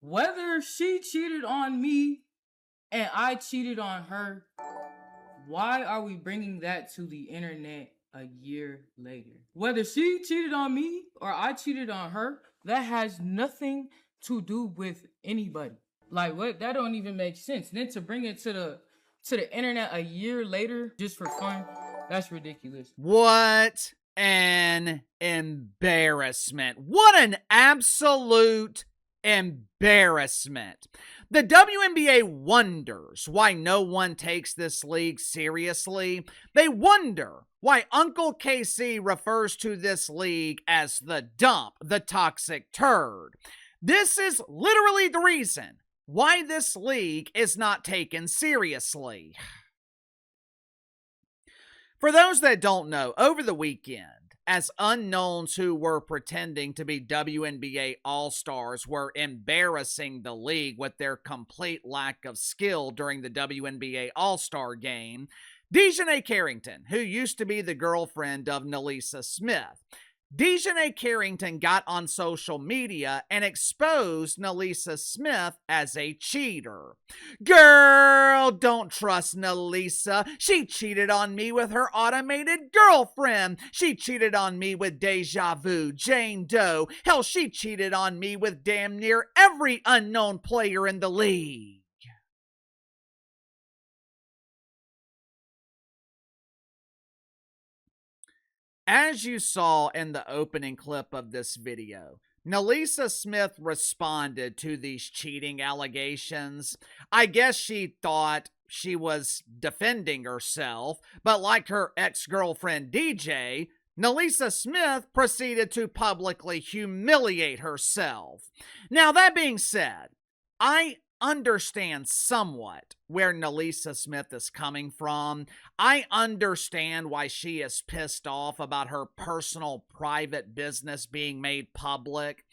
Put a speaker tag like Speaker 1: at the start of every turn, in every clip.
Speaker 1: Whether she cheated on me and I cheated on her, why are we bringing that to the internet a year later? Whether she cheated on me or I cheated on her, that has nothing to do with anybody. Like what? That don't even make sense. Then to bring it to the internet a year later just for fun, that's ridiculous.
Speaker 2: What an embarrassment. What an absolute embarrassment. The WNBA wonders why no one takes this league seriously. They wonder why Uncle KC refers to this league as the dump, the toxic turd. This is literally the reason why this league is not taken seriously. For those that don't know, over the weekend, as unknowns who were pretending to be WNBA All-Stars were embarrassing the league with their complete lack of skill during the WNBA All-Star game, Dijonai Carrington, who used to be the girlfriend of Nalyssa Smith, Dijonai Carrington got on social media and exposed Nalyssa Smith as a cheater. Girl, don't trust Nalyssa. She cheated on me with her automated girlfriend. She cheated on me with Deja Vu, Jane Doe. Hell, she cheated on me with damn near every unknown player in the league. As you saw in the opening clip of this video, Nalyssa Smith responded to these cheating allegations. I guess she thought she was defending herself, but like her ex-girlfriend DJ, Nalyssa Smith proceeded to publicly humiliate herself. Now, that being said, I understand somewhat where Nalyssa Smith is coming from. I understand why she is pissed off about her personal private business being made public.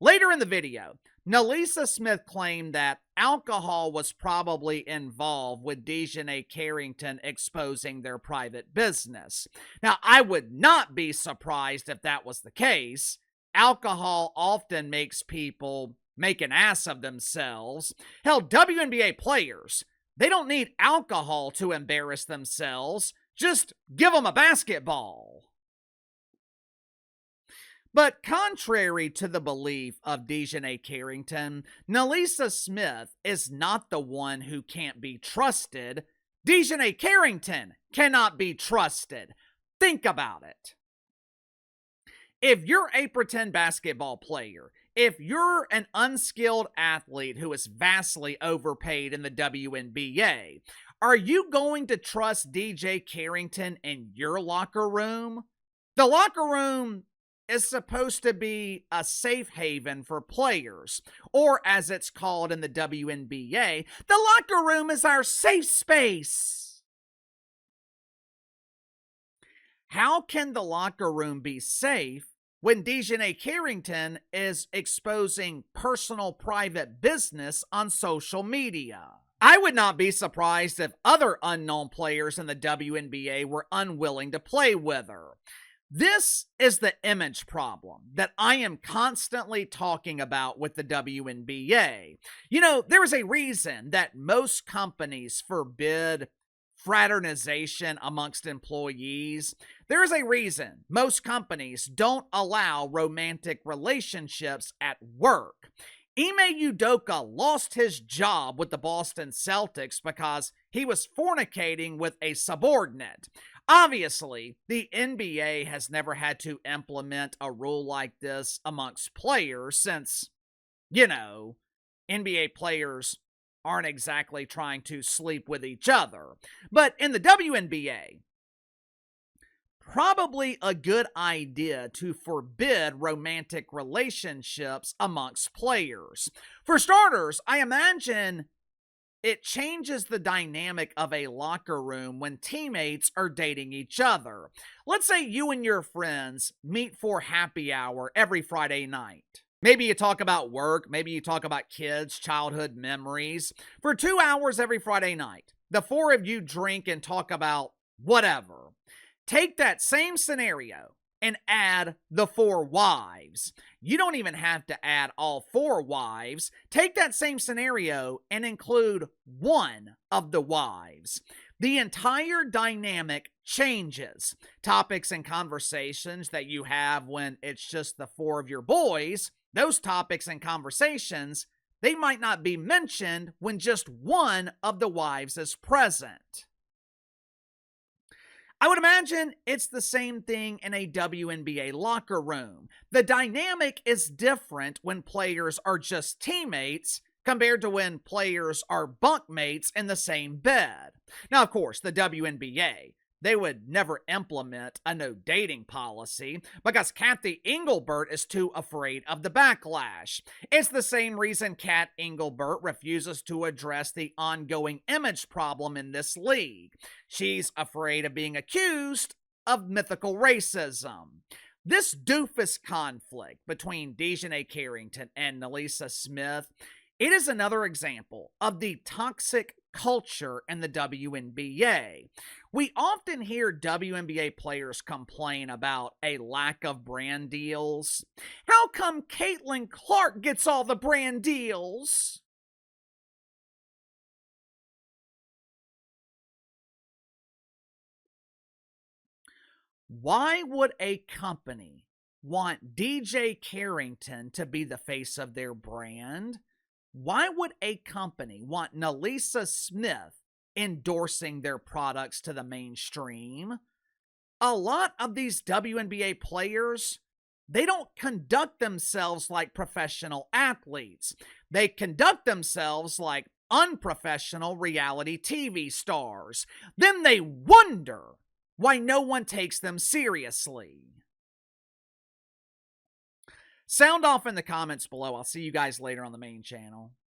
Speaker 2: Later in the video, Nalyssa Smith claimed that alcohol was probably involved with Dijonai Carrington exposing their private business. Now, I would not be surprised if that was the case. Alcohol often makes people make an ass of themselves. Hell, WNBA players, they don't need alcohol to embarrass themselves. Just give them a basketball. But contrary to the belief of Dijonai Carrington, Nalyssa Smith is not the one who can't be trusted. Dijonai Carrington cannot be trusted. Think about it. If you're a pretend basketball player, if you're an unskilled athlete who is vastly overpaid in the WNBA, are you going to trust DJ Carrington in your locker room? The locker room is supposed to be a safe haven for players, or as it's called in the WNBA, the locker room is our safe space. How can the locker room be safe when Dijonai Carrington is exposing personal private business on social media? I would not be surprised if other unknown players in the WNBA were unwilling to play with her. This is the image problem that I am constantly talking about with the WNBA. You know, there is a reason that most companies forbid fraternization amongst employees. There is a reason most companies don't allow romantic relationships at work. Ime Udoka lost his job with the Boston Celtics because he was fornicating with a subordinate. Obviously, the NBA has never had to implement a rule like this amongst players since, NBA players aren't exactly trying to sleep with each other. But in the WNBA, probably a good idea to forbid romantic relationships amongst players. For starters, I imagine it changes the dynamic of a locker room when teammates are dating each other. Let's say you and your friends meet for happy hour every Friday night. Maybe you talk about work, maybe you talk about kids, childhood memories. For 2 hours every Friday night, the four of you drink and talk about whatever. Take that same scenario and add the 4 wives. You don't even have to add all 4 wives. Take that same scenario and include one of the wives. The entire dynamic changes. Topics and conversations that you have when it's just the 4 of your boys, those topics and conversations, they might not be mentioned when just one of the wives is present. I would imagine it's the same thing in a WNBA locker room. The dynamic is different when players are just teammates compared to when players are bunkmates in the same bed. Now, of course, the WNBA, they would never implement a no dating policy because Kathy Engelbert is too afraid of the backlash. It's the same reason Kat Engelbert refuses to address the ongoing image problem in this league. She's afraid of being accused of mythical racism. This doofus conflict between Dijonai Carrington and Nalyssa Smith, it is another example of the toxic culture in the WNBA. We often hear WNBA players complain about a lack of brand deals. How come Caitlin Clark gets all the brand deals? Why would a company want DJ Carrington to be the face of their brand? Why would a company want Nalyssa Smith endorsing their products to the mainstream? A lot of these WNBA players, they don't conduct themselves like professional athletes. They conduct themselves like unprofessional reality TV stars. Then they wonder why no one takes them seriously. Sound off in the comments below. I'll see you guys later on the main channel.